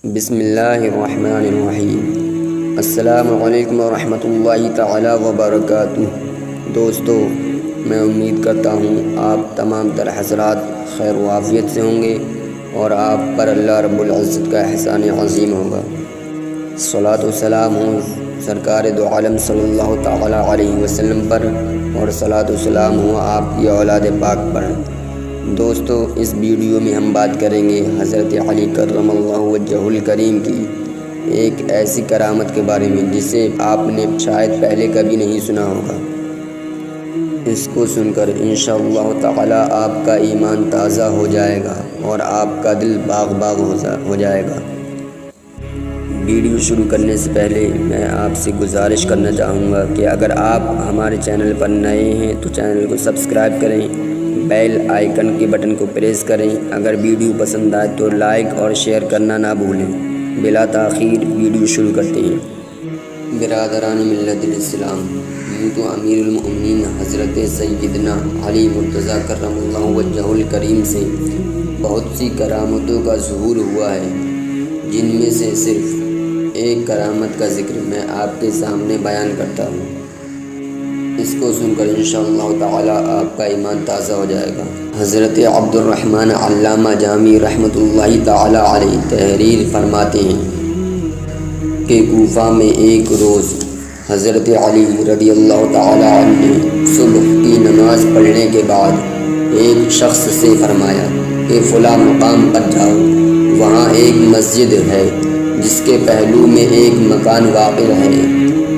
بسم اللہ الرحمن الرحیم۔ السلام علیکم ورحمۃ اللہ تعالی وبرکاتہ۔ دوستو، میں امید کرتا ہوں آپ تمام تر حضرات خیر و عافیت سے ہوں گے اور آپ پر اللہ رب العزت کا احسان عظیم ہوگا۔ صلاۃ و سلام ہوں سرکار دو عالم صلی اللہ تعالی علیہ وسلم پر، اور صلاۃ و سلام ہوں آپ کی اولاد پاک پر۔ دوستو، اس ویڈیو میں ہم بات کریں گے حضرت علی کرم اللہ وجہہ الکریم کی ایک ایسی کرامت کے بارے میں جسے آپ نے شاید پہلے کبھی نہیں سنا ہوگا۔ اس کو سن کر انشاءاللہ تعالی آپ کا ایمان تازہ ہو جائے گا اور آپ کا دل باغ باغ ہو جائے گا۔ ویڈیو شروع کرنے سے پہلے میں آپ سے گزارش کرنا چاہوں گا کہ اگر آپ ہمارے چینل پر نئے ہیں تو چینل کو سبسکرائب کریں، بیل آئیکن کے بٹن کو پریس کریں۔ اگر ویڈیو پسند آئے تو لائک اور شیئر کرنا نہ بھولیں۔ بلا تاخیر ویڈیو شروع کرتے ہیں۔ برادران ملت الاسلام، یوں تو امیر المؤمنین حضرت سیدنا علی مرتضیٰ کرم اللہ وجہہ الکریم سے بہت سی کرامتوں کا ظہور ہوا ہے، جن میں سے صرف ایک کرامت کا ذکر میں آپ کے سامنے بیان کرتا ہوں۔ اس کو سن کر انشاءاللہ تعالی آپ کا ایمان تازہ ہو جائے گا۔ حضرت عبد الرحمن علامہ جامی رحمۃ اللہ تعالی علیہ تحریر فرماتے ہیں کہ کوفہ میں ایک روز حضرت علی رضی اللہ تعالی عنہ نے صبح کی نماز پڑھنے کے بعد ایک شخص سے فرمایا کہ فلاں مقام پر جاؤ، وہاں ایک مسجد ہے جس کے پہلو میں ایک مکان واقع ہے،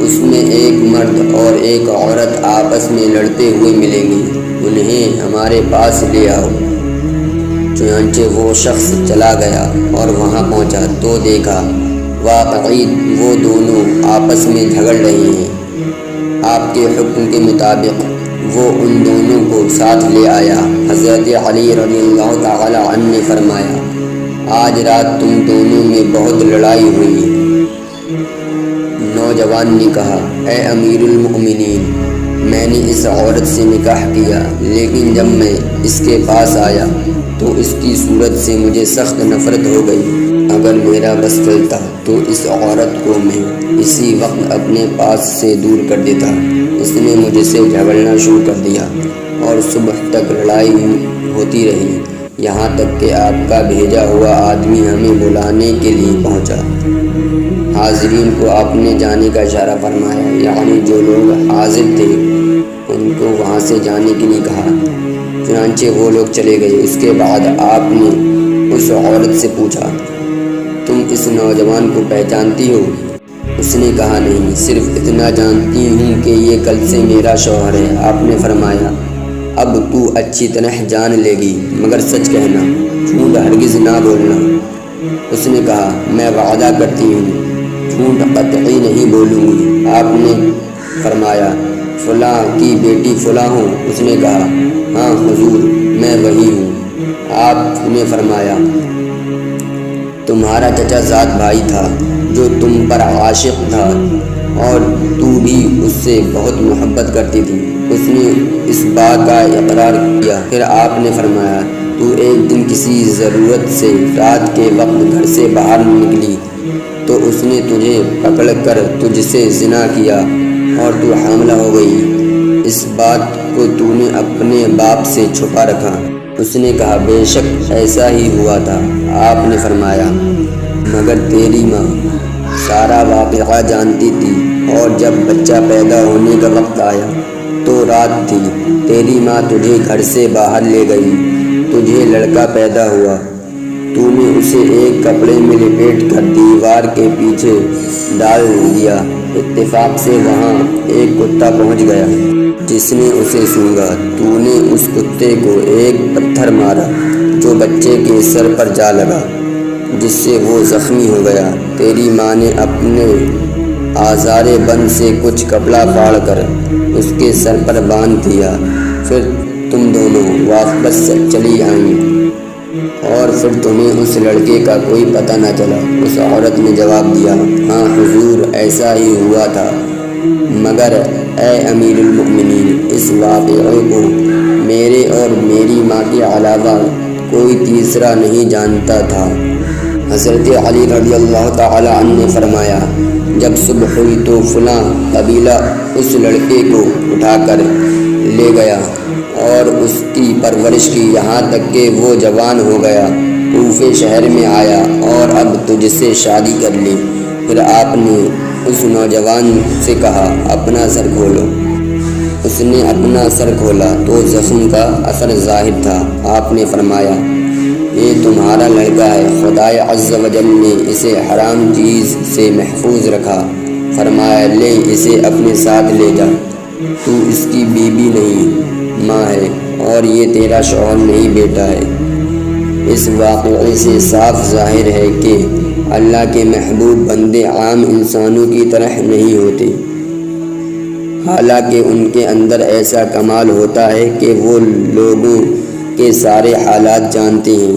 اس میں ایک مرد اور ایک عورت آپس میں لڑتے ہوئے ملیں گے، انہیں ہمارے پاس لے آؤ۔ چنانچہ وہ شخص چلا گیا اور وہاں پہنچا تو دیکھا واقعی وہ دونوں آپس میں جھگڑ رہے ہیں۔ آپ کے حکم کے مطابق وہ ان دونوں کو ساتھ لے آیا۔ حضرت علی رضی اللہ تعالی عنہ نے فرمایا، آج رات تم دونوں میں بہت لڑائی ہوئی۔ نوجوان نے کہا، اے امیر المؤمنین، میں نے اس عورت سے نکاح کیا، لیکن جب میں اس کے پاس آیا تو اس کی صورت سے مجھے سخت نفرت ہو گئی۔ اگر میرا بس چلتا تو اس عورت کو میں اسی وقت اپنے پاس سے دور کر دیتا۔ اس نے مجھ سے جھگڑنا شروع کر دیا اور صبح تک لڑائی ہوتی رہی، یہاں تک کہ آپ کا بھیجا ہوا آدمی ہمیں بلانے کے لیے پہنچا۔ حاضرین کو آپ نے جانے کا اشارہ فرمایا، یعنی جو لوگ حاضر تھے ان کو وہاں سے جانے کے لیے کہا۔ چنانچہ وہ لوگ چلے گئے۔ اس کے بعد آپ نے اس عورت سے پوچھا، تم اس نوجوان کو پہچانتی ہو؟ اس نے کہا، نہیں، صرف اتنا جانتی ہوں کہ یہ کل سے میرا شوہر ہے۔ آپ نے فرمایا، اب تو اچھی طرح جان لے گی، مگر سچ کہنا، جھوٹ ہرگز نہ بولنا۔ اس نے کہا، میں وعدہ کرتی ہوں، جھوٹ قطعی نہیں بولوں گی۔ آپ نے فرمایا، فلاں کی بیٹی فلاں ہوں؟ اس نے کہا، ہاں حضور، میں وہی ہوں۔ آپ نے فرمایا، تمہارا چچا ذات بھائی تھا جو تم پر عاشق تھا اور تو بھی اس سے بہت محبت کرتی تھی۔ اس نے اس بات کا اقرار کیا۔ پھر آپ نے فرمایا، تو ایک دن کسی ضرورت سے رات کے وقت گھر سے باہر نکلی تو اس نے تجھے پکڑ کر تجھ سے زنا کیا اور تو حاملہ ہو گئی۔ اس بات کو تو نے اپنے باپ سے چھپا رکھا۔ اس نے کہا، بے شک ایسا ہی ہوا تھا۔ آپ نے فرمایا، مگر تیری ماں سارا واقعہ جانتی تھی، اور جب بچہ پیدا ہونے کا وقت آیا تو رات تھی، تیری ماں تجھے گھر سے باہر لے گئی، تجھے لڑکا پیدا ہوا، تو نے اسے ایک کپڑے میں لپیٹ کر دیوار کے پیچھے ڈال دیا۔ اتفاق سے وہاں ایک کتا پہنچ گیا جس نے اسے سونگھا، تو نے اس کتے کو ایک پتھر مارا جو بچے کے سر پر جا لگا، جس سے وہ زخمی ہو گیا۔ تیری ماں نے اپنے آزارے بند سے کچھ کپڑا پھاڑ کر اس کے سر پر باندھ دیا، پھر تم دونوں واپس چلی آئیں اور پھر تمہیں اس لڑکے کا کوئی پتہ نہ چلا۔ اس عورت نے جواب دیا، ہاں حضور، ایسا ہی ہوا تھا، مگر اے امیر المؤمنین، اس واقعے کو میرے اور میری ماں کے علاوہ کوئی تیسرا نہیں جانتا تھا۔ حضرت علی رضی اللہ تعالی عنہ نے فرمایا، جب صبح ہوئی تو فلاں قبیلہ اس لڑکے کو اٹھا کر لے گیا اور اس کی پرورش کی، یہاں تک کہ وہ جوان ہو گیا، کوفے شہر میں آیا اور اب تجھ سے شادی کر لی۔ پھر آپ نے اس نوجوان سے کہا، اپنا سر کھولو۔ اس نے اپنا سر کھولا تو زخم کا اثر ظاہر تھا۔ آپ نے فرمایا، یہ تمہارا لڑکا ہے، خدائے عز و جل نے اسے حرام چیز سے محفوظ رکھا۔ فرمایا، لے اسے اپنے ساتھ لے جا، تو اس کی بیوی نہیں ماں ہے، اور یہ تیرا شوہر نہیں بیٹا ہے۔ اس واقعے سے صاف ظاہر ہے کہ اللہ کے محبوب بندے عام انسانوں کی طرح نہیں ہوتے، حالانکہ ان کے اندر ایسا کمال ہوتا ہے کہ وہ لوگوں کے سارے حالات جانتے ہیں۔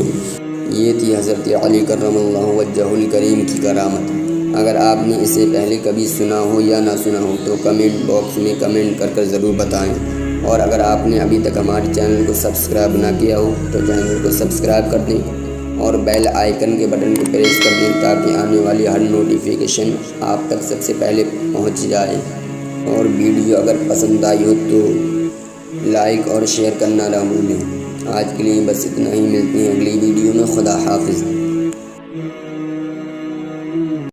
یہ تھی حضرت علی کرم اللہ وجہہ الکریم کی کرامت۔ اگر آپ نے اسے پہلے کبھی سنا ہو یا نہ سنا ہو تو کمنٹ باکس میں کمنٹ کر ضرور بتائیں، اور اگر آپ نے ابھی تک ہمارے چینل کو سبسکرائب نہ کیا ہو تو چینل کو سبسکرائب کر دیں اور بیل آئیکن کے بٹن کو پریس کر دیں تاکہ آنے والی ہر نوٹیفیکیشن آپ تک سب سے پہلے پہنچ جائے۔ اور ویڈیو اگر پسند آئی ہو تو لائک اور شیئر کرنا نہ بھولیں۔ آج کے لیے بس اتنا ہی، ملتے ہیں اگلی ویڈیو میں۔ خدا حافظ۔